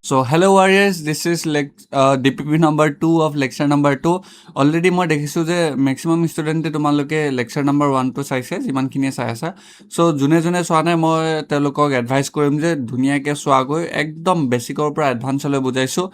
So hello warriors, this is DPP number 2 of lecture number 2. Already মই দেখিছোঁ যে maximum studente তোমালোকে lecture number 1 টো চাইছে যিমানখিনিয়ে চাই আছা। So যোনে যোনে চোৱা নাই মই তেওঁলোকক এডভাইচ কৰিম যে ধুনীয়াকৈ চোৱাকৈ একদম বেছিকৰ পৰা এডভান্সলৈ বুজাইছোঁ।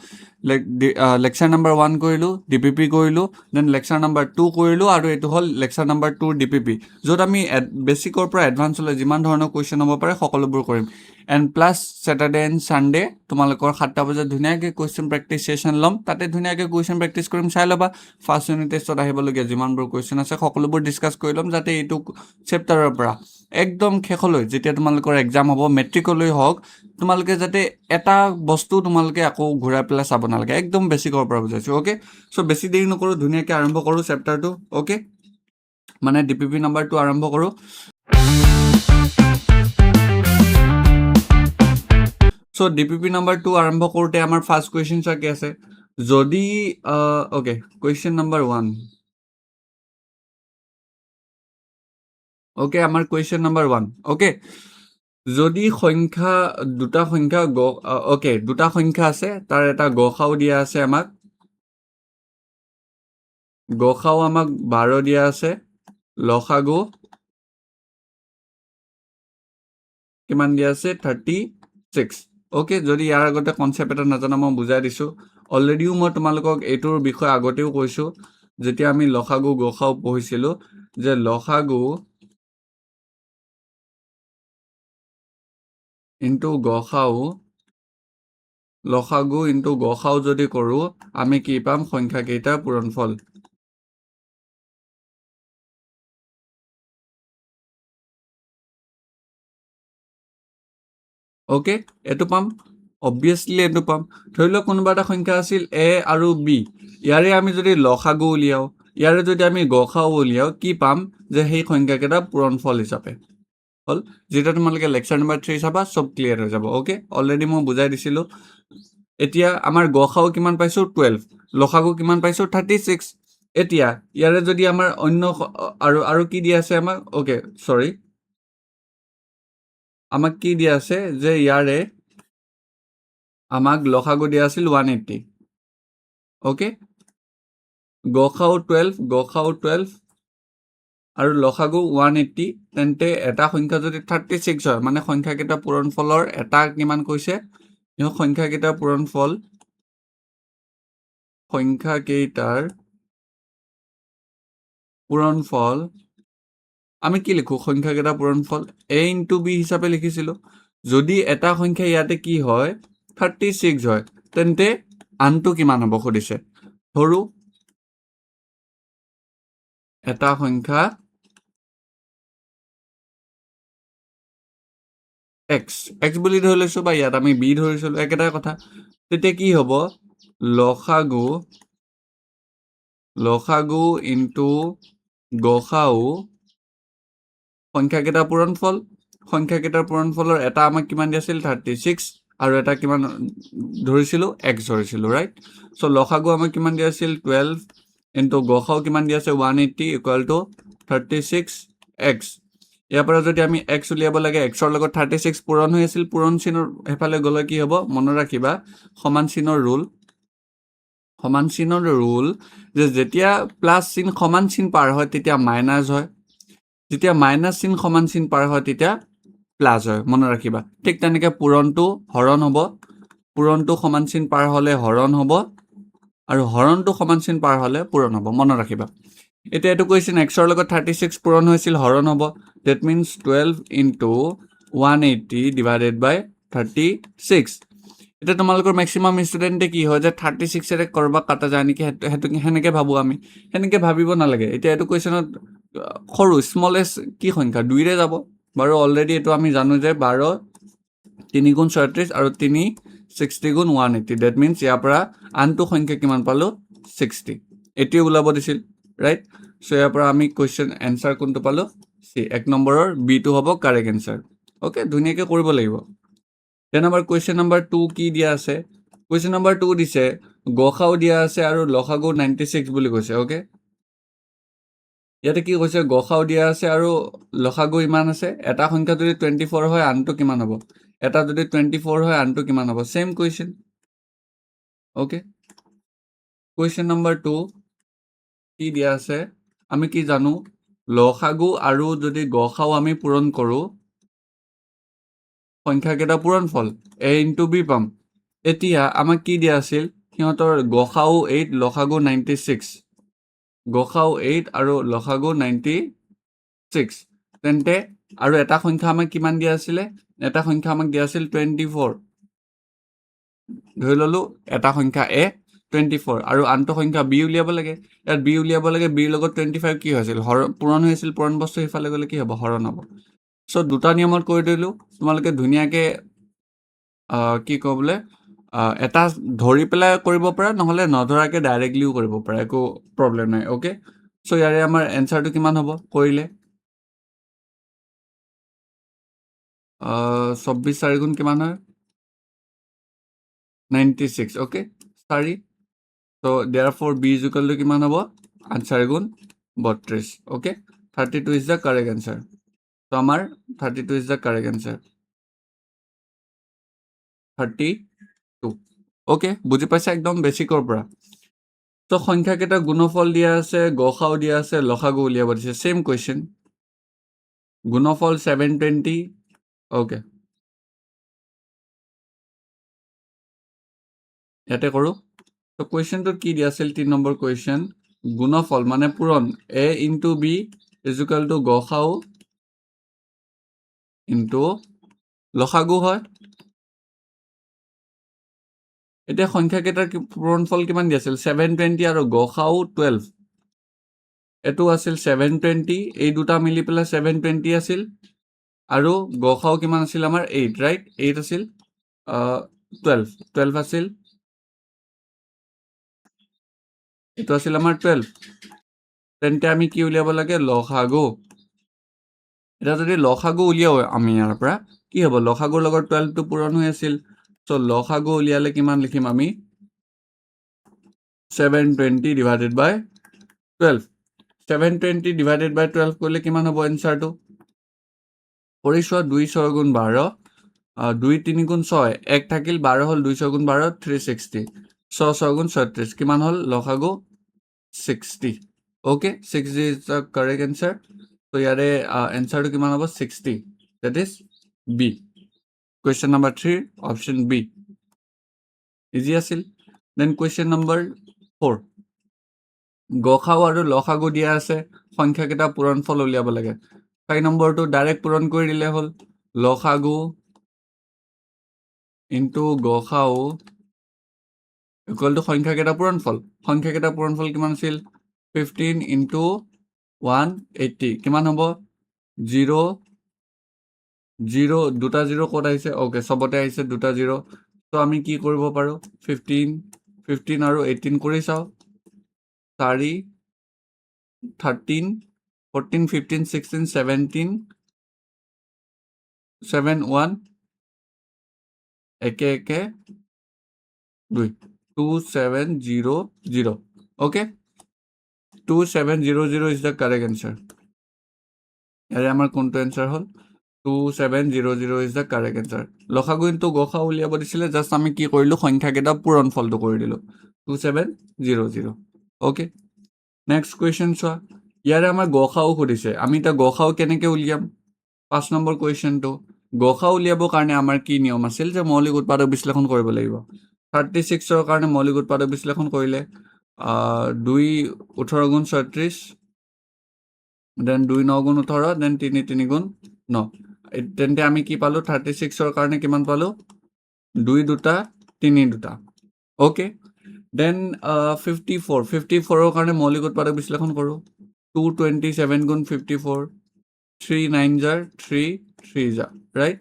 lecture number 1 কৰিলোঁ, DPP কৰিলোঁ, দেন lecture number 2 কৰিলোঁ আৰু এইটো হ'ল lecture number 2 DPP, য'ত আমি বেছিকৰ পৰা এডভান্সলৈ যিমান ধৰণৰ কুৱেশ্যন হ'ব পাৰে সকলোবোৰ কৰিম। And plus Saturday and Sunday তোমালোকৰ 7টা বজাত ধুনীয়াকৈ কুৱেশ্যন প্ৰেক্টিচ ছেশ্যন ল'ম, তাতে ধুনীয়াকৈ কুৱেশ্যন প্ৰেক্টিচ কৰিম, চাই ল'বা। ফাৰ্ষ্ট ইউনিট টেষ্টত আহিবলগীয়া যিমানবোৰ কুৱেশ্যন আছে সকলোবোৰ ডিছকাছ কৰি ল'ম, যাতে এইটো চেপ্টাৰৰ পৰা একদম শেষলৈ যেতিয়া তোমালোকৰ এক্সাম হ'ব, মেট্ৰিকলৈ হওক, তোমালোকে যাতে এটা বস্তু তোমালোকে আকৌ ঘূৰাই পেলাই চাব নালাগে, একদম বেছিকৰ পৰা বুজাইছোঁ। অ'কে, চ' বেছি দেৰি নকৰোঁ, ধুনীয়াকৈ আৰম্ভ কৰোঁ চেপ্টাৰটো। অ'কে, মানে DPP নাম্বাৰ 2 আৰম্ভ কৰোঁ। চ' DPP নাম্বাৰ 2 আৰম্ভ কৰোঁতে আমাৰ ফাৰ্ষ্ট কুৱেশ্যন চাকে আছে, যদি অ'কে, কুৱেশ্যন নাম্বাৰ 1। অ'কে, আমাৰ কুৱেশ্যন নাম্বাৰ 1। অ'কে, যদি দুটা সংখ্যা আছে, তাৰ এটা গসাউ দিয়া আছে আমাক, গসাউ আমাক 12 দিয়া আছে, লসাগু কিমান দিয়া আছে 36। অ'কে, যদি ইয়াৰ আগতে কনচেপ্ট এটা নাজানো মই বুজাই দিছোঁ, অলৰেডিও মই তোমালোকক এইটোৰ বিষয়ে আগতেও কৈছোঁ, যেতিয়া আমি লসাগু গসাউ পঢ়িছিলোঁ, যে লসাগু ইনটু গসাউ যদি কৰোঁ আমি কি পাম, সংখ্যাকেইটাৰ পূৰণফল। অ'কে, এইটো পাম, অবভিয়াছলি এইটো পাম। ধৰি লওক কোনোবা এটা সংখ্যা আছিল A আৰু B, ইয়াৰে আমি যদি লসাগু উলিয়াওঁ, ইয়াৰে যদি আমি গসাউ উলিয়াওঁ, কি পাম, যে সেই সংখ্যাকেইটা পূৰণফল হিচাপে হ'ল। যেতিয়া তোমালোকে লেকচাৰ নম্বৰ 3 চাবা চব ক্লিয়াৰ হৈ যাব। অ'কে, অলৰেডি মই বুজাই দিছিলোঁ। এতিয়া আমাৰ গসাউ কিমান পাইছোঁ 12, লসাগু কিমান পাইছোঁ 36। এতিয়া ইয়াৰে যদি আমাৰ অন্য আৰু কি দিয়া আছে আমাক, অ'কে চৰি, আমাক কি দিয়া আছে, যে ইয়াৰে আমাক লসাগু দিয়া আছিল 180। অ'কে, গসাউ 12 আৰু লসাগু 180, তেন্তে এটা সংখ্যা যদি 36 হয়, মানে সংখ্যাকেইটা পূৰণফলৰ এটা কিমান কৈছে, সংখ্যাকেইটাৰ পূৰণফল আমি কি লিখোঁ, সংখ্যাকেইটাৰ পূৰণফল A ইনটু B হিচাপে লিখিছিলোঁ। যদি এটা সংখ্যা ইয়াতে কি হয় 36 হয়, তেন্তে আনটো কিমান হ'ব সুধিছে। ধৰোঁ এটা সংখ্যা x বুলি ধৰি লৈছোঁ, বা ইয়াত আমি b ধৰিছিলোঁ, একেটাই কথা। তেতিয়া কি হ'ব, লসাগু ইনটু গসাউ সংখ্যাকেইটাৰ পূৰণফলৰ এটা আমাক কিমান দিছিল 36, আৰু এটা কিমান ধৰিছিলোঁ, x ধৰিছিলোঁ, ৰাইট। চ' লসাগু আমাক কিমান দিয়া আছিল 12 ইনটু গসাউ কিমান দিয়া আছে 180 ইকুৱেল টু 36x। ইয়াৰ পৰা যদি আমি x উলিয়াব লাগে, xৰ লগত 36 পূৰণ হৈ আছিল, পূৰণ চিনৰ সেইফালে গ'লে কি হ'ব, মনত ৰাখিবা সমান চিনৰ ৰুল, যে যেতিয়া প্লাছ চিন সমান চিন পাৰ হয় তেতিয়া মাইনাছ হয়, যেতিয়া মাইনাছ চিন সমান চিন পাৰ হয় তেতিয়া প্লাছ হয়, মনত ৰাখিবা। ঠিক তেনেকৈ পূৰণটো হৰণ হ'ব, পূৰণটো সমান চিন পাৰ হ'লে হৰণ হ'ব, আৰু হৰণটো সমান চিন পাৰ হ'লে পূৰণ হ'ব, মনত ৰাখিবা। এতিয়া এইটো কুৱেশ্যন এক্সৰ লগত 36 পূৰণ হৈছিল, হৰণ হ'ব, ডেট মিনছ 12 ইনটু 180 ডিভাইডেড বাই 36। এতিয়া তোমালোকৰ মেক্সিমাম ষ্টুডেণ্টে কি হয়, যে 36ৰে ক'ৰবাত কাটা যায় নেকি, সেনেকৈ ভাবোঁ আমি, সেনেকৈ ভাবিব নালাগে। এতিয়া এইটো কুৱেশ্যনত সৰু স্মলেষ্ট কি সংখ্যা 2ৰে যাব, বাৰু অলৰেডি এইটো আমি জানো যে 12 3 গুণ 36 আৰু 3 60 গুণ 180, ডেট মিনছ ইয়াৰ পৰা আনটো সংখ্যা কিমান পালোঁ 60, এইটোৱে ওলাব দিছিল, ৰাইট। চ' ইয়াৰ পৰা আমি কুৱেশ্যন এনচাৰ কোনটো পালোঁ, চি, 1 নম্বৰৰ বিটো হ'ব কাৰেক্ট এনচাৰ। অ'কে, ধুনীয়াকৈ কৰিব লাগিব। দেন আমাৰ কুৱেশ্যন নম্বৰ 2 কি দিয়া আছে, কুৱেশ্যন নম্বৰ 2 দিছে গসাউ দিয়া আছে আৰু লসাগু 96 বুলি কৈছে। অ'কে, ইয়াতে কি কৈছে, গসাউ দিয়া আছে আৰু লসাগু ইমান আছে, এটা সংখ্যা যদি 24 হয় আনটো কিমান হ'ব, এটা যদি 24 হয় আনটো কিমান হ'ব, same question. Okay question number 2 কি দিয়া আছে আমি কি জানো লসাগু আৰু যদি গসাও আমি পূৰণ কৰোঁ সংখ্যাকেইটা পূৰণফল a ইনটু b পাম এতিয়া আমাক কি দিয়া আছিল সিহঁতৰ গসাও 8 লসাগু 96 গসাও 8 আৰু লসাগু 96 তেন্তে আৰু এটা সংখ্যা আমাক কিমান দিয়া আছিলে এটা সংখ্যা আমাক দিয়া আছিল 24 ধৰি ললো এটা সংখ্যা a 24 আৰু আনটো সংখ্যা b উলিয়াব লাগে ইয়াত b উলিয়াব লাগে b লগত 25 কি হৈছিল পূৰণ হৈছিল পূৰণ বস্তু ইফালে গ'লে কি হ'ব হৰণ হ'ব সো দুটা নিয়মত কৰি দিলো তোমালোকে ধুনীয়াকে কি কওঁ বোলে এটা ধৰি পেলাই কৰিব পাৰা নহ'লে নধৰাকে ডাইৰেক্টলিও কৰিব পাৰা একো প্ৰব্লেম নাই ওকে সো ইয়াৰে আমাৰ এনসাৰটো কিমান হ'ব কৰিলে 24 4 গুণ কিমান হয় 96 okay 4 so therefore b is equal to কিমান হ'ব 8 4 গুণ 32 okay 32 is the correct answer so আমাৰ 32 is the correct answer 32 okay বুজি পাইছা একদম বেছিকৰ পৰা তো সংখ্যাকেইটা গুণফল দিয়া আছে গসাও দিয়া আছে লসাগু উলিয়াব দিছে সেম কুৱেশ্যন গুণফল 720 ওকে ইয়াতে কৰোঁ তো কুৱেশ্যনটোত কি দিয়া আছিল 3 নম্বৰ কুৱেশ্যন গুণফল মানে পূৰণ a into b is equal to গসাও ইনটু লসাগু হয় এতিয়া সংখ্যাকেইটাৰ পূৰণফল কিমান দিয়া আছিল 720 আৰু গসাও 12 এটো আছিল 720 এই দুটা মিলি পেলাই 720 আছিল আৰু গসাও কিমান আছিল আমাৰ 8 ৰাইট 8 আছিল 12 আছিল এটো আছিল আমাৰ 12 তেন্তে আমি কি উলিয়াব লাগে লসাগু এটা যদি লসাগু উলিয়াও আমি ইয়াৰ পৰা কি হ'ব লসাগুৰ লগত 12 টো পূৰণ হৈ আছিল সো লসাগু উলিয়ালে কিমান লিখিম আমি 720 divided by 12 720 divided by 12 কৰিলে কিমান হ'ব এনসাৰটো কৰিছোৱা 2 6 গুণ 12 2 3 গুণ 6 এক থাকিল 12 হল 2 6 গুণ 12 360 6 6 গুণ 36 কিমান হল লসাগু 60 okay 60 is the correct answer so ইয়াৰে এনসাৰটো কিমান হ'ব 60 that is b question number 3 option b easy আছিল then question number 4 গসাও আৰু লসাগু দিয়া আছে সংখ্যাকেইটা পূৰণফল উলিয়াব লাগে 5 নম্বৰটো ডাইৰেক্ট পূৰণ কৰি দিলে হ'ল লসাগু ইনটু গসাও ইকুৱেল টু সংখ্যাকেইটা পূৰণফল কিমান আছিল 15 ইনটু 180 কিমান হ'ব 0 0 দুটা 0 ক'ত আহিছে ওকে সবতে আহিছে দুটা 0 তো আমি কি কৰিব পাৰো 15 আৰু 18 কৰি চাও 4 13 14 15 16 17 7 1 একে একে 2 2700 okay 2700 is the correct answer ইয়াৰে আমাৰ কোনটো answer hall 2700 is the correct answer লসাগু ইনটু গসাও উলিয়াব দিছিলে জাস্ট আমি কি কৰিলো সংখ্যাকেইটা পূৰণফলটো কৰি দিলো 2700 ওকে নেক্সট কুৱেশ্যন চোৱা ইয়াৰে আমাৰ গসাও সুধিছে আমি এটা গসাও কেনেকৈ উলিয়াম 5 নম্বৰ কুৱেশ্যনটো গসাও উলিয়াবৰ কাৰণে আমাৰ কি নিয়ম আছিল যে মৌলিক উৎপাদক বিশ্লেষণ কৰিব লাগিব 36ৰ কাৰণে মৌলিক উৎপাদক বিশ্লেষণ কৰিলে 2 18 গুণ 36 দেন 2 9 গুণ 18 দেন 3 3 গুণ 9 তেন্তে আমি কি পালো 36ৰ কাৰণে কিমান পালো 2 দুটা 3 দুটা ওকে দেন 54ৰ কাৰণে মৌলিক উৎপাদক বিশ্লেষণ কৰোঁ 227 গুণ 54 3 9 জাৰ 3 3 জাৰ ৰাইট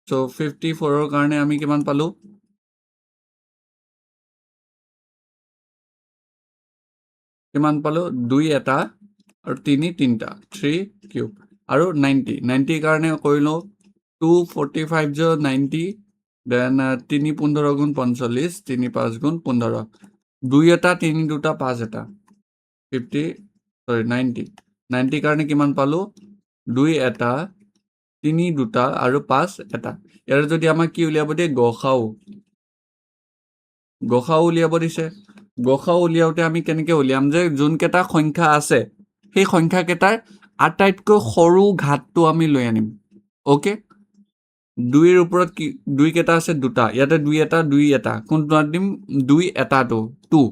সো 54ৰ কাৰণে আমি কিমান পালো কিমান পালো 2 এটা আৰু 3 তিনিটা 3 কিউব আৰু 90 কাৰণে কৰিলো 245 জ 90 দেন 3 15 গুণ 45 3 5 গুণ 15 2 এটা 3 দুটা 5 এটা 90 কাৰণে কিমান পালো 2 এটা 3 দুটা আৰু 5 এটা ইয়াৰ যদি আমাক কি উলিয়াব দিয়ে গসাও গসাউ উলিয়াব দিছে গসাউ উলিয়াওঁতে আমি কেনেকৈ উলিয়াম যে যোনকেইটা সংখ্যা আছে সেই সংখ্যাকেইটাৰ আটাইতকৈ সৰু ঘাতটো আমি লৈ আনিম অ'কে 2ৰ ওপৰত কি 2 কেইটা আছে দুটা ইয়াতে 2 এটা 2 এটা কোনটো আনিম 2 এটাটো 2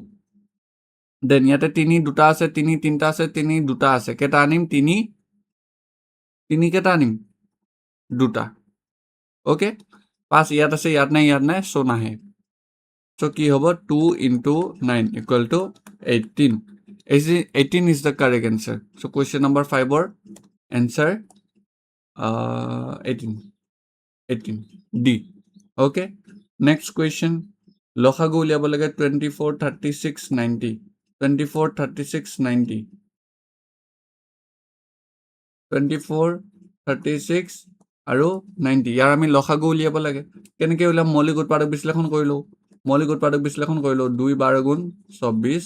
দেন ইয়াতে 3 দুটা আছে 3 তিনিটা আছে 3 দুটা আছে কেইটা আনিম 3 কেইটা আনিম দুটা অ'কে 5 ইয়াত আছে ইয়াত নাই চ' নাহে চ' কি হ'ব 2 into 9 equal to 18 18 is the correct answer so question number 5 or answer 18 D okay next question লসাগু উলিয়াব লাগে 24 36 90 24 36 90 24 36 আৰু 90 ইয়াৰ আমি লসাগু উলিয়াব লাগে কেনেকৈ উলিয়াম মৌলিক উৎপাদক বিশ্লেষণ কৰিলোঁ 2 12 গুণ 24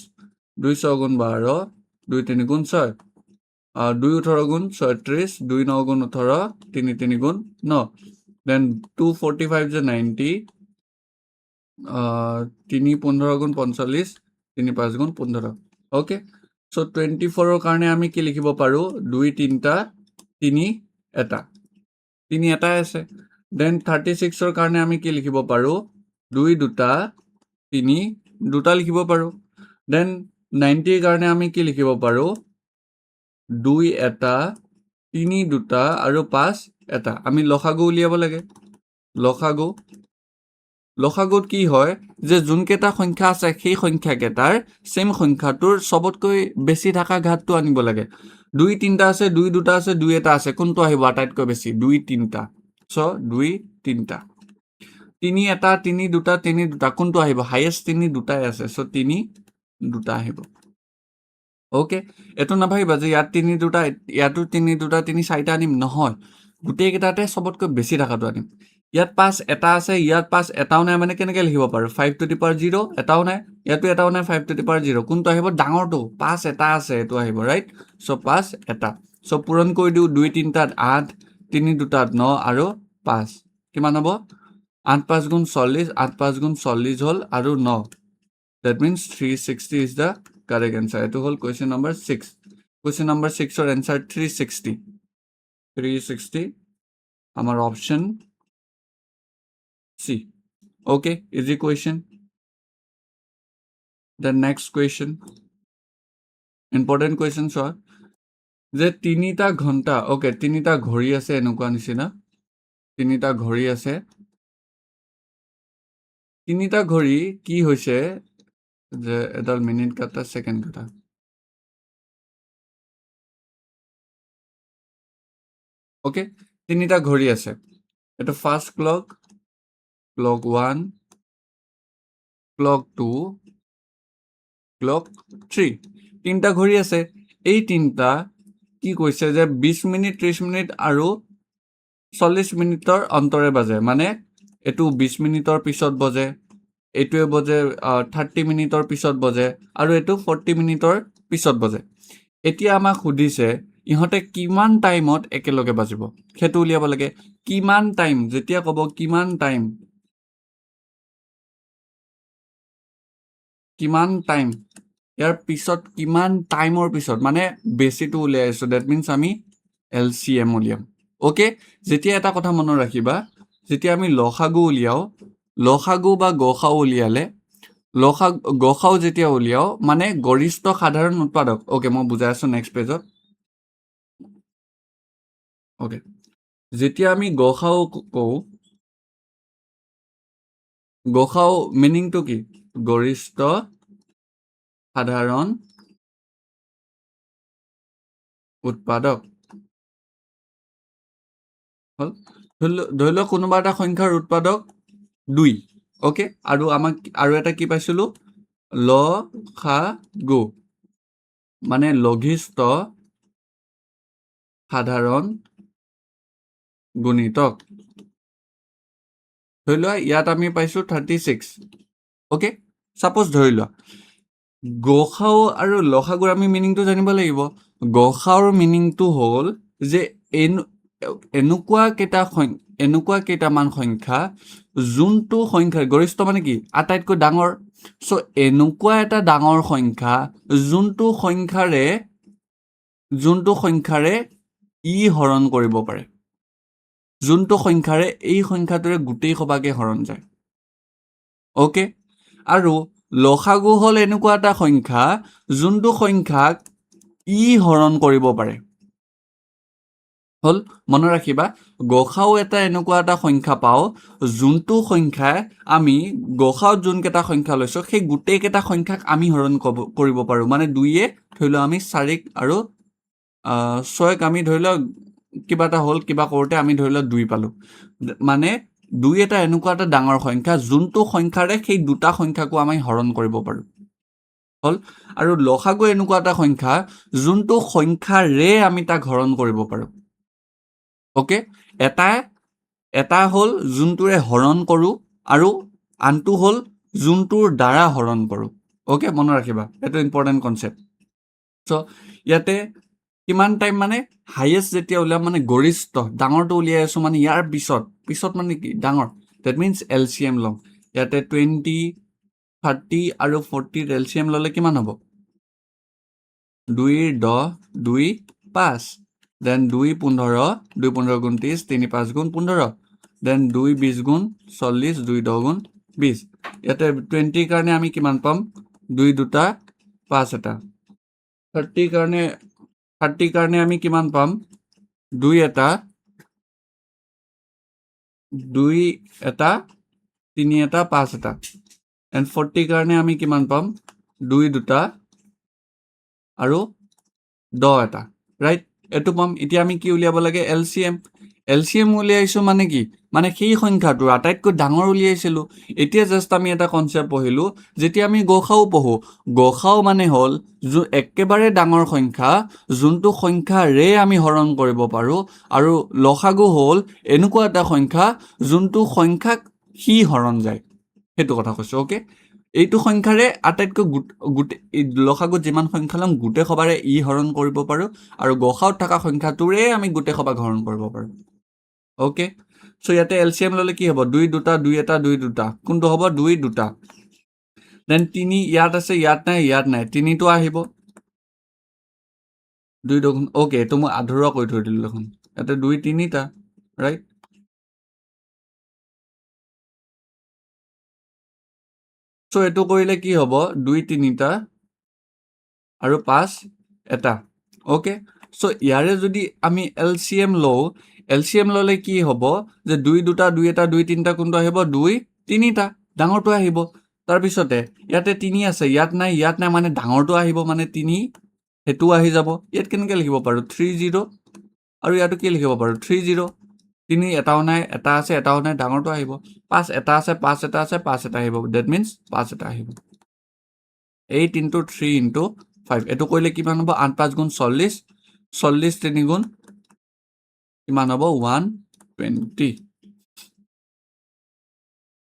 2 6 গুণ 12 2 3 গুণ 6 2 18 গুণ 36 2 9 গুণ 18 3 3 গুণ 9 দেন 245 যে 90 3 15 গুণ 45 3 5 গুণ 15 অ'কে চ' 24ৰ কাৰণে আমি কি লিখিব পাৰোঁ 2 3টা 3 এটা 3 এটাই আছে দেন 36ৰ কাৰণে আমি কি লিখিব পাৰোঁ 2 দুটা 3 দুটা লিখিব পাৰোঁ দেন 90ৰ কাৰণে আমি কি লিখিব পাৰোঁ 2 এটা 3 দুটা আৰু 5 এটা আমি লসাগু উলিয়াব লাগে লসাগুত কি হয় যে যোনকেইটা সংখ্যা আছে সেই সংখ্যাকেইটাৰ সেম সংখ্যাটোৰ চবতকৈ বেছি থকা ঘাতটো আনিব লাগে 2 3টা আছে 2 দুটা আছে 2 এটা আছে কোনটো আহিব আটাইতকৈ বেছি 2 3টা চ' 2 3টা 3 এটা 3 দুটা 3 দুটা কোনটো আহিব হাইয়েষ্ট 3 দুটাই আছে চ' 3 দুটা আহিব অ'কে এইটো নাভাবিবা যে ইয়াত 3 দুটা ইয়াতো 3 দুটা 3 4টা আনিম নহয় গোটেইকেইটাতে চবতকৈ বেছি থকাটো আনিম ইয়াত 5 এটা আছে ইয়াত 5 এটাও নাই মানে কেনেকৈ লিখিব পাৰোঁ 5 to the power 0 এটাও নাই ইয়াতো এটাও নাই 5 to the power 0 কোনটো আহিব ডাঙৰটো 5 এটা আছে এইটো আহিব ৰাইট চ' 5 এটা চ' পূৰণ কৰি দিওঁ 2 3টাত 8 3 দুটাত 9 আৰু 5 কিমান হ'ব 8 5 গুণ 40 8 5 গুণ 40 হ'ল আৰু 9 that means 360 is the correct answer এইটো হ'ল question number 6 question number 6 ৰ answer 360 আমাৰ option C okay easy question the next question important question চোৱা যে 3টা ঘণ্টা okay 3টা ঘড়ী আছে এনেকুৱা নিচিনা 3টা ঘড়ী আছে 3টা ঘড়ী কি হৈছে যে এডাল মিনিট কাটা সেকেন্ড কাটা ওকে 3টা ঘড়ী আছে এটা first clock clock 1 clock 2 clock 3 3টা ঘড়ী আছে এই 3টা কি কৈছে যে 20 মিনিট 30 মিনিট আৰু 40 মিনিটৰ অন্তৰে বাজে মানে এটো 20 মিনিটৰ পিছত বজে এটোৱে বজে 30 মিনিটৰ পিছত বজে আৰু এটো 40 মিনিটৰ পিছত বজে এতিয়া আমাক সুধিছে ইহঁতে কিমান টাইমত একেলগে বাজিব হেতু উলিয়াব লাগে কিমান টাইম যেতিয়া কব কিমান টাইম ইয়াৰ পিছত কিমান টাইমৰ পিছত মানে বেছিটো উলিয়াইছো দ্যাট মিন্স আমি LCM উলিয়াম ওকে যেতিয়া এটা কথা মনত ৰাখিবা যেতিয়া আমি লসাগু উলিয়াও লসাগু বা গসাউ উলিয়ালে গসাউ যেতিয়া উলিয়াও মানে গৰিষ্ঠ সাধাৰণ উৎপাদক ওকে মই বুজাই আছো নেক্সট পেজত ওকে যেতিয়া আমি গসাউ কও গসাউ মিনিংটো কি গৰিষ্ঠ সাধাৰণ উৎপাদক হল ধৰি লওক কোনোবা এটা সংখ্যাৰ উৎপাদক 2 ওকে আৰু আমাক আৰু এটা কি পাইছিলো লসাগু মানে লঘিষ্ঠ সাধাৰণ গুণিতক ধৰি লোৱা ইয়াত আমি পাইছো 36 ওকে সাপোজ ধৰি লোৱা গসাউ আৰু লসাগুৰ আমি মিনিংটো জানিব লাগিব গসাউৰ মিনিংটো হ'ল যে এনেকুৱা কেইটামান সংখ্যা যোনটো সংখ্যা গৰিষ্ঠ মানে কি আটাইতকৈ ডাঙৰ চ' এনেকুৱা এটা ডাঙৰ সংখ্যা যোনটো সংখ্যাৰে ই হৰণ কৰিব পাৰে যোনটো সংখ্যাৰে এই সংখ্যাটোৰে গোটেই সবাকে হৰণ যায় অ'কে আৰু লসাগু হ'ল এনেকুৱা এটা সংখ্যা যোনটো সংখ্যাক ই হৰণ কৰিব পাৰে হ'ল মনত ৰাখিবা গসাও এটা এনেকুৱা এটা সংখ্যা পাওঁ যোনটো সংখ্যাই আমি গসাওত যোনকেইটা সংখ্যা লৈছোঁ সেই গোটেইকেইটা সংখ্যাক আমি হৰণ কৰিব পাৰোঁ মানে 2য়ে ধৰি লওঁ আমি 4ক আৰু 6ক আমি ধৰি লওঁ কিবা এটা হ'ল কিবা কৰোঁতে আমি ধৰি লওঁ 2 পালোঁ মানে 2 এটা এনেকুৱা এটা ডাঙৰ সংখ্যা যোনটো সংখ্যাৰে সেই দুটা সংখ্যাকো আমি হৰণ কৰিব পাৰোঁ হ'ল আৰু লসাগু এনেকুৱা এটা সংখ্যা যোনটো সংখ্যাৰে আমি তাক হৰণ কৰিব পাৰোঁ অ'কে এটা হ'ল যোনটোৰে হৰণ কৰোঁ আৰু আনটো হ'ল যোনটোৰ দ্বাৰা হৰণ কৰোঁ অ'কে মনত ৰাখিবা এইটো ইম্পৰ্টেণ্ট কনচেপ্ট চ' ইয়াতে কিমান টাইম মানে হাইয়েষ্ট যেতিয়া উলিয়াম মানে গৰিষ্ঠ ডাঙৰটো উলিয়াই আছোঁ মানে ইয়াৰ পিছত মানে কি ডাঙৰ ডেট মিনছ LCM ল'ম ইয়াতে 20 30 আৰু 40 LCM ল'লে কিমান হ'ব 2 10 2 5 দেন 2 15 2 15 গুণ 30 3 5 গুণ 15 দেন 2 20 গুণ 40 2 10 গুণ 20 ইয়াতে 20 কাৰণে আমি কিমান পাম 2 দুটা 5 এটা 30 কাৰণে আমি কিমান পাম 2 এটা 2 এটা 3 এটা 5 এটা এণ্ড 40 কাৰণে আমি কিমান পাম 2 দুটা আৰু 10 এটা ৰাইট এইটো পাম এতিয়া আমি কি উলিয়াব লাগে LCM উলিয়াইছোঁ মানে কি মানে সেই সংখ্যাটো আটাইতকৈ ডাঙৰ উলিয়াইছিলোঁ এতিয়া জাষ্ট আমি এটা কনচেপ্ট পঢ়িলোঁ যেতিয়া আমি গসাও পঢ়োঁ গসাও মানে হ'ল একেবাৰে ডাঙৰ সংখ্যা যোনটো সংখ্যাৰে আমি হৰণ কৰিব পাৰোঁ আৰু লসাগু হ'ল এনেকুৱা এটা সংখ্যা যোনটো সংখ্যাক সি হৰণ যায় সেইটো কথা কৈছোঁ অ'কে এইটো সংখ্যাৰে আটাইতকৈ গোটেই লসাগুত যিমান সংখ্যা ল'ম গোটেই সবাৰে ই হৰণ কৰিব পাৰোঁ আৰু গসাওত থকা সংখ্যাটোৰে আমি গোটেই সবাক হৰণ কৰিব পাৰোঁ অ'কে চ' ইয়াতে LCM ল'লে কি হ'ব 2 দুটা 2 এটা 2 দুটা কোনটো হ'ব 2 দুটা দেন 3 ইয়াত আছে ইয়াত নাই 3টো আহিব 2 দুগুণ অ'কে এইটো মই আধৰুৱা কৈ থৈ দিলোঁ দেখোন ইয়াতে 2 3টা ৰাইট চ' এইটো কৰিলে কি হ'ব 2 3টা আৰু 5 এটা অ'কে চ' ইয়াৰে যদি আমি LCM লওঁ LCM ল'লে কি হ'ব যে 2 দুটা 2 এটা 2 3টা কোনটো আহিব 2 3টা ডাঙৰটো আহিব তাৰপিছতে ইয়াতে 3 আছে ইয়াত নাই মানে ডাঙৰটো আহিব মানে 3 সেইটোও আহি যাব ইয়াত কেনেকৈ লিখিব পাৰোঁ 30 আৰু ইয়াতো কি লিখিব পাৰোঁ 30 3 এটাও নাই এটা আছে এটাও নাই ডাঙৰটো আহিব 5 এটা আছে 5 এটা আছে 5 এটা আহিব ডেট মিনছ 5 এটা আহিব 8 into 3 into 5 এইটো কৰিলে কিমান হ'ব 8 5 গুণ 40 40 3 গুণ কিমান হ'ব 120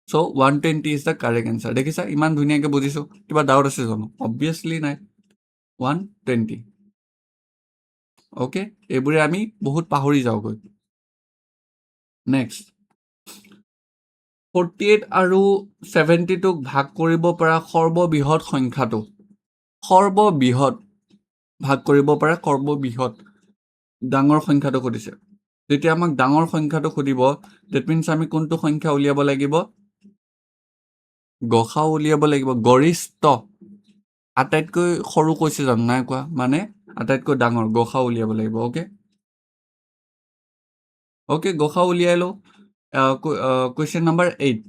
চ' 120 is the correct answer দেখিছা ইমান ধুনীয়াকৈ বুজিছোঁ কিবা ডাউট আছে জানো অবভিয়াছলি নাই 120 অ'কে এইবোৰে আমি বহুত পাহৰি যাওঁগৈ নেক্সট 48 আৰু 72ক ভাগ কৰিব পৰা সৰ্ববৃহৎ সংখ্যাটো ভাগ কৰিব পৰা সৰ্ববৃহৎ ডাঙৰ সংখ্যাটো সুধিছে যেতিয়া আমাক ডাঙৰ সংখ্যাটো সুধিব ডেট মিনছ আমি কোনটো সংখ্যা উলিয়াব লাগিব গসাও উলিয়াব লাগিব গৰিষ্ঠ আটাইতকৈ সৰু কৈছে জানো নাই কোৱা মানে আটাইতকৈ ডাঙৰ গসাও উলিয়াব লাগিব অ'কে গসাও উলিয়াই লওঁ কুৱেশ্যন নম্বৰ 8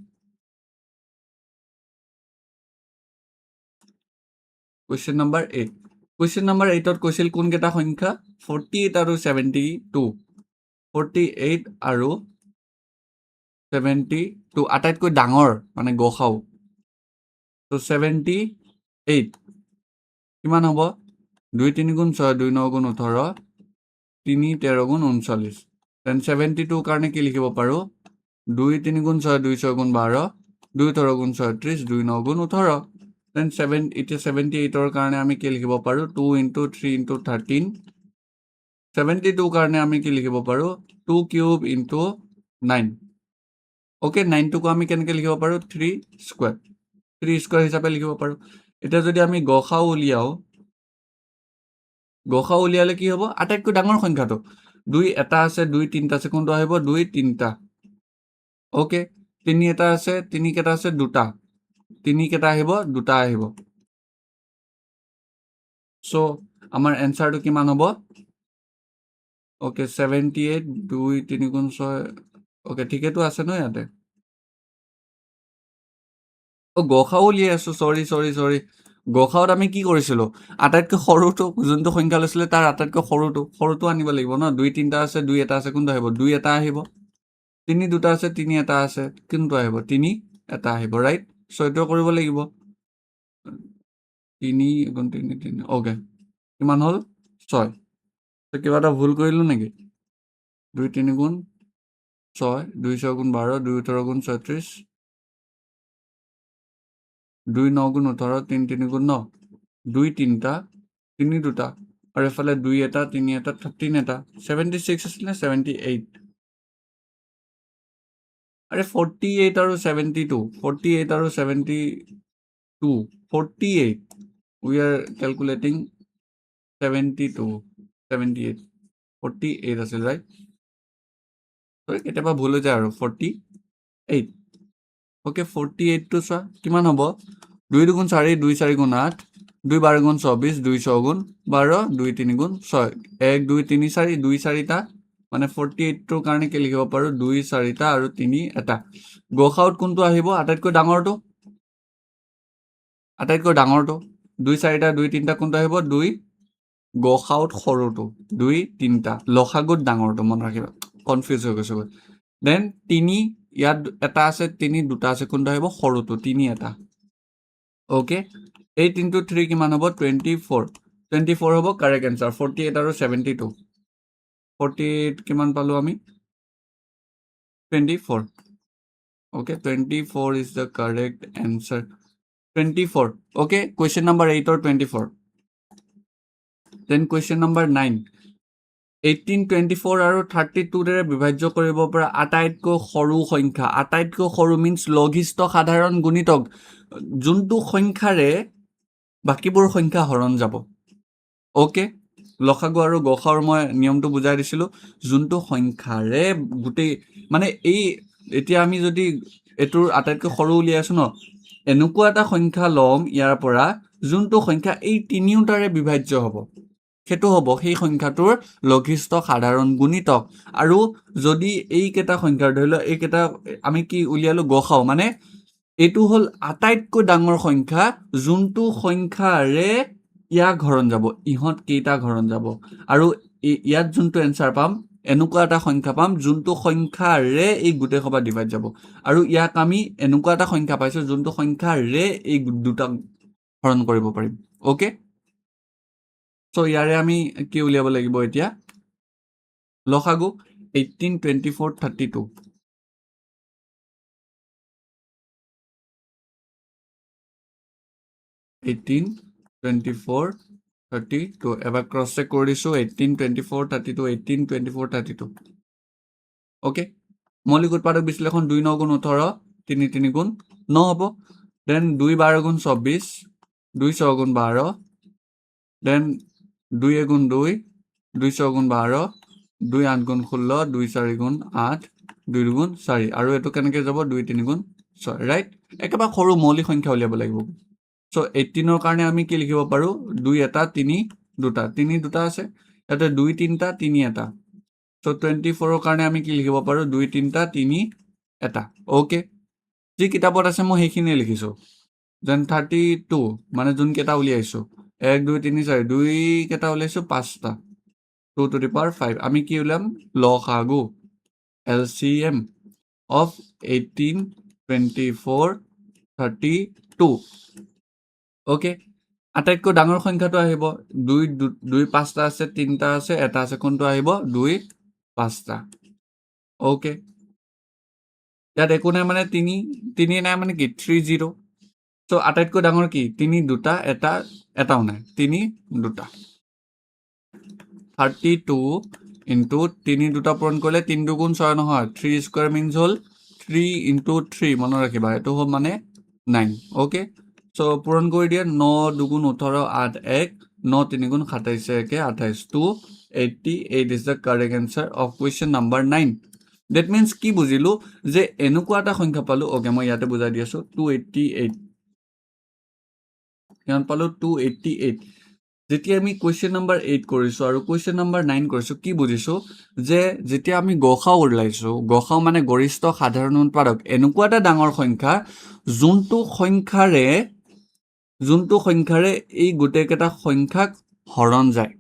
কুৱেশ্যন নম্বৰ 8ত কৈছিল কোনকেইটা সংখ্যা 48 আৰু 72 48 আৰু 72 আটাইতকৈ ডাঙৰ মানে গসাও তো 78 কিমান হ'ব 2 3 গুণ 6 2 9 গুণ 18 3 13 গুণ 39 দেন 72 কাৰণে কি লিখিব পাৰোঁ 2 3 গুণ 6 2 6 গুণ 12 2 13 গুণ 36 2 9 গুণ 18 দেন 78ৰ কাৰণে আমি কি লিখিব পাৰোঁ 2 into 3 into 13 72 কাৰণে আমি কি লিখিব পাৰো 2 কিউব ইনটু 9 ওকে 9 আমি কেনেকৈ লিখিব পাৰো 3 স্কোয়াৰ 3 স্কোয়াৰ হিচাপে লিখিব পাৰো এতিয়া যদি আমি গসাউ উলিয়ালে কি হ'ব আটাইতকৈ ডাঙৰ সংখ্যাটো 2 এটা আছে 2 তিনিটা আছে কোনটো আহিব 2 তিনিটা ওকে 3 এটা আছে 3 কেটা আছে দুটা 3 কেটা আহিব দুটা আহিব সো আমাৰ এনসাৰটো কিমান হ'ব ওকে 78 2 3 গুণ 6 ওকে ঠিকেতো আছে ন ইয়াতে গসাউ উলিয়াই আছো সৰি গসাউত আমি কি কৰিছিলো আটাইতকৈ সৰুটো যোনটো সংখ্যা লৈছিলে তাৰ আটাইতকৈ সৰুটো আনিব লাগিব ন 2 তিনিটা আছে 2 এটা আছে কোনটো আহিব 2 এটা আহিব 3 দুটা আছে 3 এটা আছে কোনটো আহিব 3 এটা আহিব ৰাইট সো এইটো কৰিব লাগিব 3 গুণ 3 3 ওকে কিমান হ'ল 6 তো কিবা এটা ভুল কৰিলো নেকি 2 3 গুণ 6 2 6 গুণ 12 2 18 গুণ 36 2 9 গুণ 18 3 3 গুণ 9 2 তিনিটা 3 দুটা আৰু এফালে 2 এটা 3 এটা 13 এটা 76 আছিল নে 78 আৰে 48 আৰু 72 48 আৰু 72 48 we are calculating 72 78 48 আছিল ৰাইট সৰি কেতিয়াবা ভুল হৈ যায় আৰু 48 ওকে 48 টো চোৱা কিমান হ'ব 2 দুগুণ 4 2 4 গুণ 8 2 12 গুণ 24 2 6 গুণ 12 2 3 গুণ 6 1 2 3 4 2 4টা মানে 48 টোৰ কাৰণে কি লিখিব পাৰো 2 4টা আৰু 3 এটা গসাউত কোনটো আহিব আটাইতকৈ ডাঙৰটো 2 4টা 2 3টা কোনটো আহিব 2 গসাউত সৰুটো 2 3টা লসাগুত ডাঙৰটো মনত ৰাখিবা কনফিউজ হৈ গৈছো দেন 3 ইয়াত এটা আছে 3 দুটা আছে কোনটো আহিব সৰুটো 3 এটা ওকে 8 into 3 কিমান হ'ব 24 হ'ব কাৰেক্ট এনসাৰ 48 আৰু 72 48 কিমান পালো আমি 24 okay 24 is the correct answer 24 okay question number 8 or 24 then question number 9 18 24 আৰু 32 ৰে বিভাজ্য কৰিব পৰা আটাইতকৈ সৰু সংখ্যা আটাইতকৈ সৰু মিন্স লঘিষ্ঠ সাধাৰণ গুণিতক যোনটো সংখ্যাৰে বাকিবোৰ সংখ্যা হৰণ যাব ওকে লসাগু আৰু গসাউৰ মই নিয়মটো বুজাই দিছিলো যোনটো সংখ্যাৰে গোটেই মানে এই এতিয়া আমি যদি এটোৰ আটাইতকৈ সৰু উলিয়াই আছো ন এনেকুৱা এটা সংখ্যা লম ইয়াৰ পৰা যোনটো সংখ্যা এই তিনিওটাৰে বিভাজ্য হ'ব সেইটো হ'ব সেই সংখ্যাটোৰ লঘিষ্ঠ সাধাৰণ গুণিতক আৰু যদি এই কেইটা সংখ্যাৰ ধৰি লও এই কেইটা আমি কি উলিয়ালো গসাউ মানে এইটো হ'ল আটাইতকৈ ডাঙৰ সংখ্যা যোনটো সংখ্যাৰে ইয়াক হৰণ যাব ইহঁত কেইটা হৰণ যাব আৰু ইয়াত যোনটো এনসাৰ পাম এনেকুৱা এটা সংখ্যা পাম যোনটো সংখ্যাৰে এই গোটেই সবা ডিভাইড যাব আৰু ইয়াক আমি এনেকুৱা এটা সংখ্যা পাইছো যোনটো সংখ্যাৰে এই দুটা হৰণ কৰিব পাৰিম ওকে সো ইয়াৰে আমি কি উলিয়াব লাগিব এতিয়া লসাগু 18 24 32 18 24 32 এবাৰ ক্ৰস চেক কৰি দিছো 18 24 32 18 24 32 ওকে মৌলিক উৎপাদক বিশ্লেষণ 2 9 গুণ 18 3 3 গুণ 9 হ'ব দেন 2 12 গুণ 24 2 6 গুণ 12 দেন 2 গুণ 2 2 6 গুণ 12 2 8 গুণ 16 2 4 গুণ 8 2 গুণ 4 আৰু এটো কেনেকৈ যাব 2 3 গুণ 6 ৰাইট একেবাৰে সৰু মৌলিক সংখ্যা উলিয়াব লাগিব সো 18 কাৰণে আমি কি লিখিব পাৰো 2 এটা 3 দুটা 3 দুটা আছে ইয়াতে 2 3টা 3 এটা সো 24 কাৰণে আমি কি লিখিব পাৰো 2 3টা 3 এটা ওকে যি কিতাপত আছে মই সেইখিনিয়ে লিখিছো দেন 32 মানে যোন কেইটা উলিয়াইছো 1 2 3 4 2 কেইটা উলিয়াইছো 5টা 2 to the power 5 আমি কি উলাম লসাগু LCM of 18 24 32 ওকে আটাইতকৈ ডাঙৰ সংখ্যাটো আহিব 2 2 5টা আছে 3টা আছে এটা আছে কোনটো আহিব 2 5টা ওকে ইয়াত একো নাই মানে 3 নাই মানে কি 30 সো আটাইতকৈ ডাঙৰ কি 3 দুটা এটা এটাও নাই 3 দুটা 32 ইনটু 3 দুটা পূৰণ কৰিলে 3 দুগুণ 6 নহয় 3 স্কোয়াৰ মিন্স হল 3 ইনটু 3 মনত ৰাখিবা এইটো হ'ল মানে 9 ওকে সো পূৰণ কৰি দিয়া 9 দুগুণ 18 8 1 9 3 গুণ 27 1 28 288 is the correct answer of question number 9 that means কি বুজিলো যে এনেকুৱা এটা সংখ্যা পালো ওকে মই ইয়াতে বুজাই দি আছো 288 কিমান পালো 288 যেতিয়া আমি কুৱেশ্যন নম্বৰ 8 কৰিছো আৰু কুৱেশ্যন নম্বৰ 9 কৰিছো কি বুজিছো যে যেতিয়া আমি গসাউ ওলাইছো গসাউ মানে গৰিষ্ঠ সাধাৰণ উৎপাদক এনেকুৱা এটা ডাঙৰ সংখ্যা যোনটো সংখ্যাৰে এই গোটেইকেইটা সংখ্যাক হৰণ যায়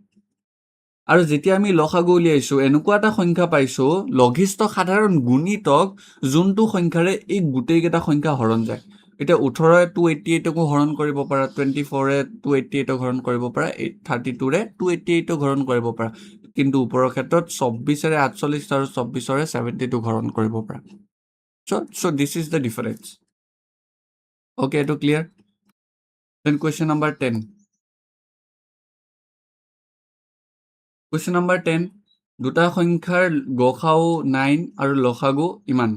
আৰু যেতিয়া আমি লসাগু উলিয়াইছো এনেকুৱা এটা সংখ্যা পাইছো লঘিষ্ঠ সাধাৰণ গুণিতক যোনটো সংখ্যাৰে এই গোটেইকেইটা সংখ্যা হৰণ যায় এটা 18 ৰে 288 কো হৰণ কৰিব পাৰা 24 ৰে 288 ক হৰণ কৰিব পাৰা 32 ৰে 288 ক হৰণ কৰিব পাৰা কিন্তু ওপৰৰ ক্ষেত্ৰত 24 ৰে 48 আৰু 24 ৰে 72 হৰণ কৰিব পাৰা so this is the difference okay to clear then question number 10 question number 10 দুটা সংখ্যাৰ গসাউ 9 আৰু লসাগু ইমান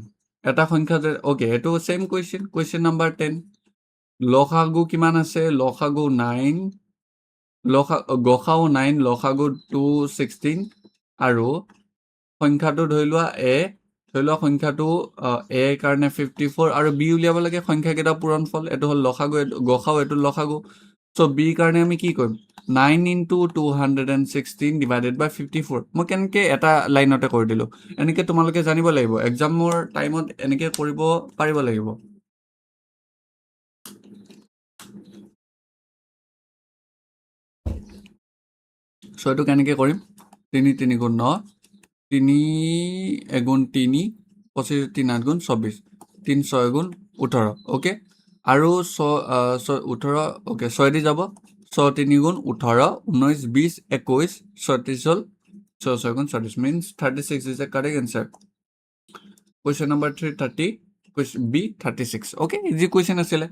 এটা সংখ্যা ওকে এটো সেম question number 10 লসাগু কিমান আছে লসাগু 9 গসাউ 9 লসাগু 216 আৰু সংখ্যাটো ধৰি লোৱা সংখ্যাটো a কাৰণে 54 আৰু b উলিয়াব লাগে সংখ্যা কেইটা পূৰণফল এটো হল লসাগু গসাউ এটো লসাগু সো b কাৰণে আমি কি কৰিম 9 into 216 divided by 54 মই কেনেকৈ এটা লাইনতে কৰি দিলো এনেকৈ তোমালোকে জানিব লাগিব এক্সামৰ টাইমত এনেকৈ কৰিব পাৰিব লাগিব সো এটো কেনেকৈ কৰিম 3 3 গুণ 9 3 এগুণ 3 25 3 8 গুণ 24 3 6 গুণ 18 ওকে আৰু 18 ওকে 6 দি যাব 6 3 গুণ 18 19 20 21 36 হল 6 গুণ 36 means 36 is the correct answer question number 330 question b 36 okay easy question asile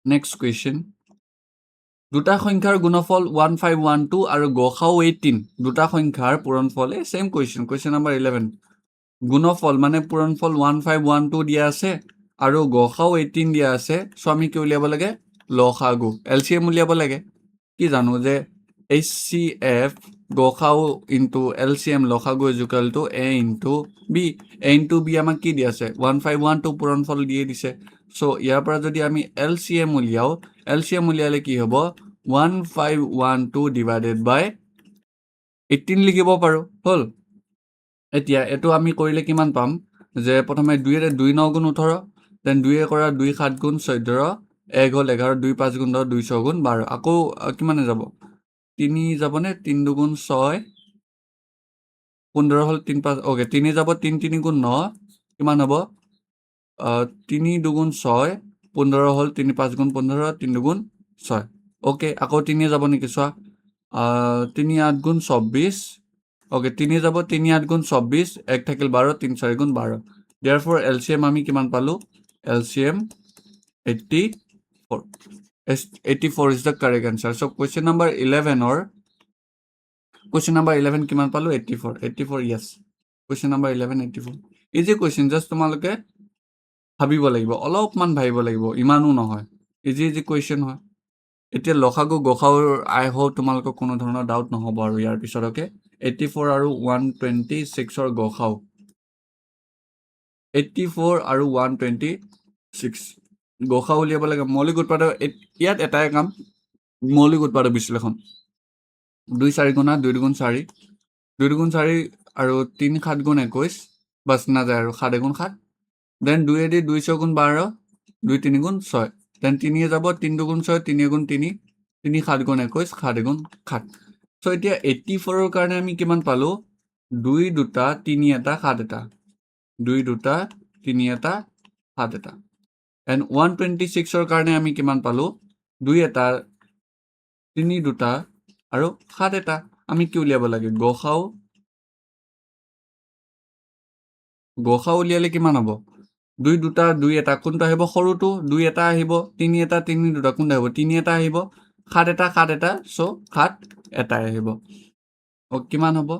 next question দুটা সংখ্যাৰ গুণফল 1512 আৰু গসাউ 18 দুটা সংখ্যাৰ পূৰণফল সেম question number 11 গুণফল মানে পূৰণফল 1512 দিয়া আছে আৰু গসাউ 18 দিয়া আছে সো আমি কি উলিয়াব লাগে লসাগু এলসিএম উলিয়াব লাগে কি জানো যে HCF গসাউ ইনটু LCM লসাগু is equal to a into b a into b আমাক কি দিয়া আছে 1512 পূৰণফল দিয়ে দিছে সো ইয়াৰ পৰা যদি আমি LCM উলিয়ালে কি হ'ব 1512 ডিভাইডেড বাই 18 লিখিব পাৰো হল এতিয়া এটো আমি কৰিলে কিমান পাম যে প্ৰথমে 2 ৰে 2 9 গুণ 18 দেন 2 এ কৰা 2 7 গুণ 14 1 হল 11 2 5 গুণ 10 2 6 গুণ 12 আকৌ কিমানে যাব 3 যাবনে 3 দুগুণ 6 15 হল 3 5 ওকে 3 যাব 3 3 গুণ 9 কিমান হ'ব 3 দুগুণ 6 15 হল 3 5 গুণ 15 3 দুগুণ 6 ওকে আকৌ 3 যাব নেকি চোৱা 3 8 গুণ 24 ওকে 3 যাব 3 8 গুণ 24 1 থাকিল 12 3 4 গুণ 12 therefore LCM আমি কিমান পালো LCM 84 84 is the correct answer so question number 11 or question number 11 কিমান পালো 84 yes question number 11 84 easy question just তোমালোকে ভাবিব লাগিব অলপমান ভাবিব লাগিব ইমানো নহয় ইজি question হয় এতিয়া লসাগু গসাউৰ আই হোপ তোমালোকৰ কোনো ধৰণৰ ডাউট নহব আৰু ইয়াৰ পিছত ওকে 84 আৰু 126 ৰ গসাউ 84 আৰু 126 গসাউ উলিয়াব লাগে মৌলিক উৎপাদক ইয়াত এটাই কাম মৌলিক উৎপাদক বিশ্লেষণ 2 4 গুণা 2 দুগুণ 4 2 দুগুণ 4 আৰু 3 7 গুণ 21 বাস না যায় আৰু 7 গুণ 7 দেন 2 এ দি 2 6 গুণ 12 2 3 গুণ 6 দেন 3 এ যাব 3 দুগুণ 6 3 গুণ 3 3 7 গুণ 21 7 গুণ 7 সো এতিয়া 84 ৰ কাৰণে আমি কিমান পালো 2 দুটা 3 এটা 7 এটা 2 দুটা 3 এটা 7 এটা এন্ড 126 ৰ কাৰণে আমি কিমান পালো 2 এটা 3 দুটা আৰু 7 এটা আমি কি উলিয়াব লাগে গসাউ উলিয়ালে কিমান হ'ব 2 দুটা 2 এটা কোনটা আহিব সৰুটো 2 এটা আহিব 3 এটা 3 দুটা কোনটা আহিব 3 এটা আহিব সাত এটা চ' সাত এটাই আহিব কিমান হ'ব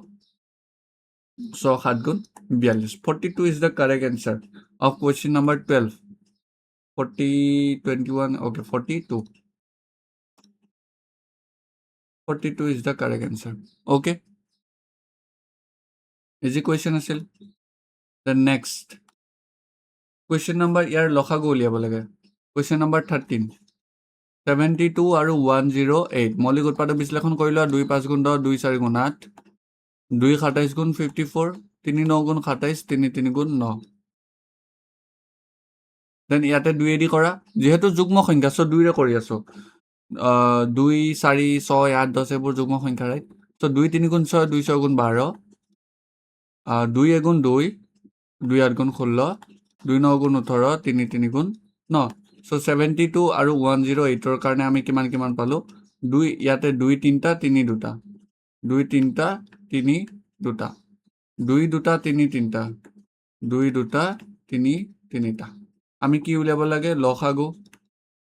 6 7 গুণ 42 42 is the correct answer of question number 12 40 21 okay 42 is the correct answer okay easy question আছিল the next question number ইয়াৰ লসাগু উলিয়াব লাগে question number 13 72 আৰু 108 মৌলিক উৎপাদক বিশ্লেষণ কৰি লোৱা 2 5 গুণ 10 2 4 গুণ 8 2 27 গুণ 54 3 9 গুণ 27 3 3 গুণ 9 দেন ইয়াতে 2 এডি কৰা যেহেতু যুগ্ম সংখ্যা সো 2 ৰে কৰি আছো 2 4 6 8 10 এইবোৰ যুগ্ম সংখ্যা ৰাইট সো 2 3 গুণ 6 2 6 গুণ 12 2 গুণ 2 2 8 গুণ 16 2 9 গুণ 18 3 3 গুণ 9 সো 72 আৰু 108 ৰ কাৰণে আমি কিমান কিমান পালো 2 ইয়াতে 2 3টা 3 2টা 2 3টা 3 2টা 2 2টা 3 3টা 2 2টা 3 3টা আমি কি উলিয়াব লাগে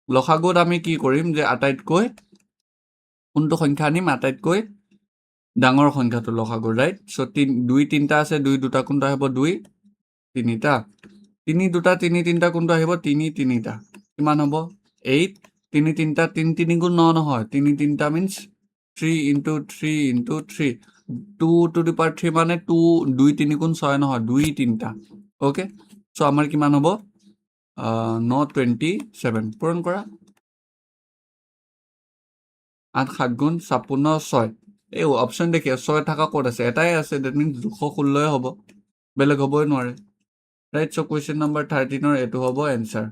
লসাগুত আমি কি কৰিম যে আটাইতকৈ কোনটো সংখ্যা আনিম আটাইতকৈ ডাঙৰ সংখ্যাটো লসাগুৰ ৰাইট সো 2 3টা আছে 2 2টা কোনটো আহিব 2 3টা 3 2টা 3 3টা কোনটো আহিব 3 3টা কিমান হ'ব 8 3 3টা 3 3 গুণ 9 নহয় 3 3টা means 3 into 3 into 3 2 to the power 3 মানে 2 2 3 গুণ 6 নহয় 2 3টা ওকে সো আমাৰ কিমান হ'ব 927 পূৰণ কৰা 8 7 গুণ 56 6 এই অপশন দেখি 6 থাকা ক'ত আছে এটাই আছে দ্যাট মিন্স 216 হ'ব বেলেগ হ'বই নোৱাৰে ৰাইট সো কোৱেশ্চন নম্বৰ 13 ৰ এটো হ'ব এনসাৰ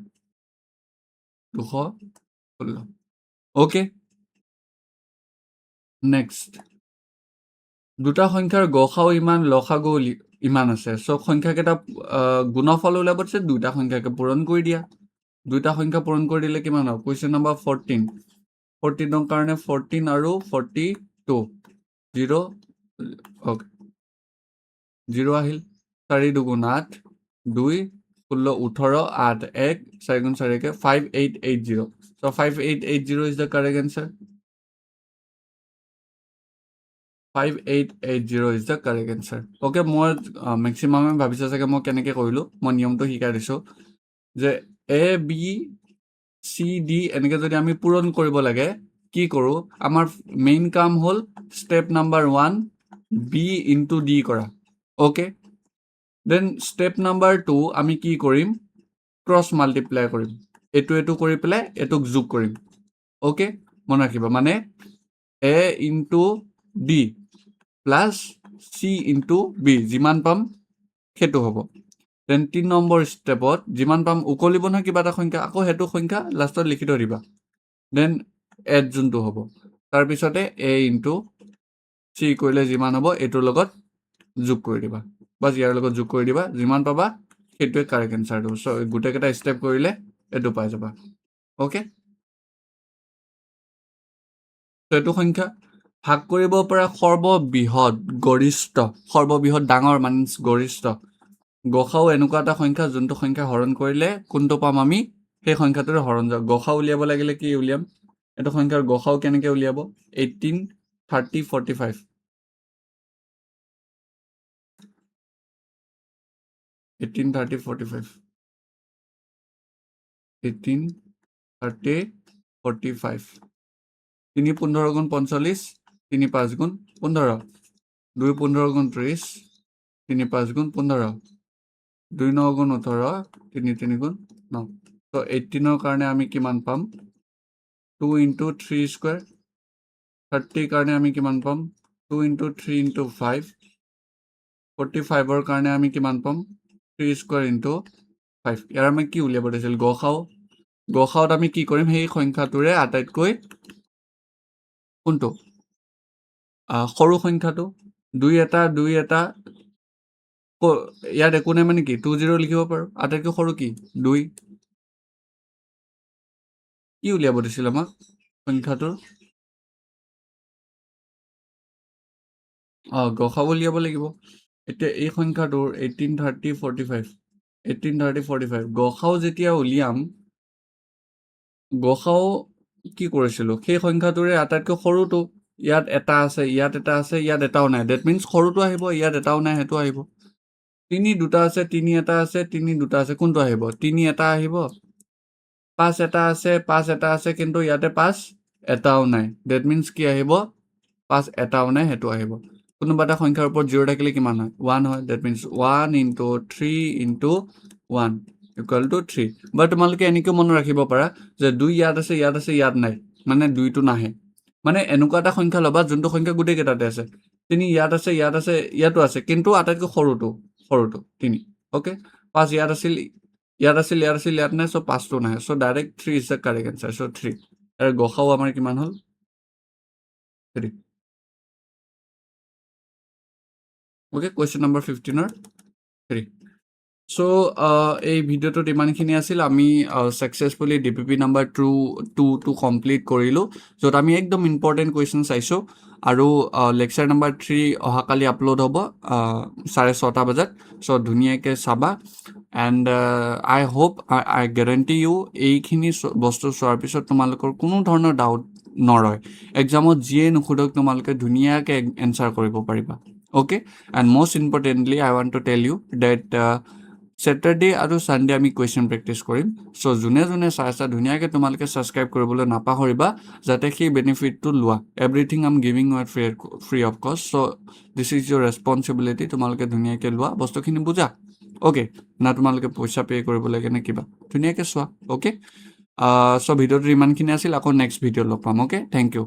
216 ওকে নেক্সট দুটা সংখ্যাৰ গসাউ ইমান লসাগু ইমান আছে সো সংখ্যাকেইটা গুণফল উলিয়াব দিছে দুটা সংখ্যাকে পূৰণ কৰি দিয়া দুটা সংখ্যা পূৰণ কৰি দিলে কিমান হ'ব কোৱেশ্চন নম্বৰ 14 14 ৰ কাৰণে 14 আৰু 42 0 ওকে 0 আহিল 4 2 8 2 16 18 8 1 4 গুণ 4 কে 5880 so 5880 is the correct answer 5880 is the correct answer okay মই maximum ভাবিছা চাগে মই কেনেকৈ কৰিলো মই নিয়মটো শিকাই দিছো যে a b c d এনেকৈ যদি আমি পূৰণ কৰিব লাগে কি কৰো আমাৰ মেইন কাম হল step number 1 b into d কৰা ওকে দেন স্টেপ নাম্বাৰ 2 আমি কি কৰিম ক্ৰছ মাল্টিপ্লাই কৰিম এটো কৰি পেলাই এটোক যোগ কৰিম ওকে মনে ৰাখিবা মানে a into d plus c into b যিমান পাম সেইটো হ'ব দেন 3 নম্বৰ স্টেপত যিমান পাম উকলিব নহয় কিবা এটা সংখ্যা আকৌ হেতু সংখ্যা লাষ্টত লিখি থৈ দিবা দেন এড যোনটো হ'ব তাৰ পিছতে a into c কৰিলে যিমান হ'ব এটোৰ লগত যোগ কৰি দিবা বাস ইয়াৰ লগত যোগ কৰি দিবা যিমান পাবা সেইটোৱে কাৰেক্ট এনসাৰটো সো গুটেকেটা স্টেপ কৰিলে এটো পাই যাবা ওকে তো এটো সংখ্যা ভাগ কৰিব পৰা সৰ্ববৃহৎ ডাঙৰ মানে গৰিষ্ঠ গসাউ এনেকুৱা এটা সংখ্যা যোনটো সংখ্যা হৰণ কৰিলে কোনটো পাম আমি সেই সংখ্যাটোৰ হৰণ যাব গসাউ উলিয়াব লাগিলে কি উলিয়াম এটো সংখ্যাৰ গসাউ কেনেকৈ উলিয়াব 18 30 45 18 30 45 18 30 45 3 15 গুণ 45 3 5 গুণ 15 2 15 গুণ 30 3 5 গুণ 15 2 9 গুণ 18 3 3 গুণ 9 তো 18 ৰ কাৰণে আমি কিমান পাম 2 into 3 square 30 কাৰণে আমি কিমান পাম 2 into 3 into 5 45 ৰ কাৰণে আমি কিমান পাম 3 square into 5 ইয়াৰ আমি কি উলিয়াব দিছিল গসাউত আমি কি কৰিম সেই সংখ্যাটোৰে আটাইতকৈ কোনটো সৰু সংখ্যাটো 2 এটা ইয়াত একো নাই মানে কি 20 লিখিব পাৰো আটাইতকৈ সৰু কি 2 কি উলিয়াব দিছিল আমাক সংখ্যাটোৰ গসাউ উলিয়াব লাগিব এতিয়া এই সংখ্যাটোৰ 18 30 45 18 30 45 গসাউ যেতিয়া উলিয়াম গসাউ কি কৰিছিলোঁ সেই সংখ্যাটোৰে আটাইতকৈ সৰুটো ইয়াত এটা আছে ইয়াত এটা আছে ইয়াত এটাও নাই ডেট মিনছ সৰুটো আহিব ইয়াত এটাও নাই সেইটো আহিব তিনি দুটা আছে তিনি এটা আছে তিনি দুটা আছে কোনটো আহিব তিনি এটা আহিব পাঁচ এটা আছে কিন্তু ইয়াতে পাঁচ এটাও নাই ডেট মিনছ কি আহিব পাঁচ এটাও নাই সেইটো আহিব কোনোবা এটা সংখ্যাৰ ওপৰত জিৰ' থাকিলে কিমান হয় 1 হয় ডেট মিনছ 1 × 3 × 1 ইকুৱেল টু 3 বা তোমালোকে এনেকৈ মনত ৰাখিব পাৰা যে 2 ইয়াত আছে ইয়াত নাই মানে 2টো নাহে মানে এনেকুৱা এটা সংখ্যা ল'বা যোনটো সংখ্যা গোটেইকেইটাতে আছে 3 ইয়াত আছে ইয়াতো আছে কিন্তু আটাইতকৈ সৰুটো 3 অ'কে 5 ইয়াত আছিল ইয়াত নাই চ' 5টো নাহে so' direct 3 is the correct answer so' 3 আৰু গসাও আমাৰ কিমান হ'ল 3 অ'কে কুৱেশ্যন নম্বৰ 15ৰ 3 চ' এই ভিডিঅ'টোত ইমানখিনি আছিল আমি ছাকচেছফুলি DPP নাম্বাৰ 2 কমপ্লিট কৰিলোঁ য'ত আমি একদম ইম্পৰ্টেণ্ট কুৱেশ্যন চাইছোঁ আৰু লেকচাৰ নাম্বাৰ 3 অহাকালি আপলোড হ'ব 6:30 বজাত চ' ধুনীয়াকৈ চাবা and I hope I guarantee you এইখিনি বস্তু চোৱাৰ পিছত তোমালোকৰ কোনো ধৰণৰ ডাউট নৰয় এক্সামত যিয়ে নুসুধক তোমালোকে ধুনীয়াকৈ এনচাৰ কৰিব পাৰিবা okay and most importantly I want to tell you that Saturday আৰু ছানডে আমি কুৱেশ্যন প্ৰেক্টিছ কৰিম চ' যোনে চাই ধুনীয়াকৈ তোমালোকে ছাবস্ক্ৰাইব কৰিবলৈ নাপাহৰিবা যাতে সেই বেনিফিটটো লোৱা everything I'm giving you at free of cost so' this is your responsibility তোমালোকে ধুনীয়াকৈ লোৱা বস্তুখিনি বুজা অ'কে না তোমালোকে পইচা পে' কৰিব লাগে নে কিবা ধুনীয়াকৈ চোৱা অ'কে চ' ভিডিঅ'টো ইমানখিনি আছিল আকৌ নেক্সট ভিডিঅ' লগ পাম অ'কে থেংক ইউ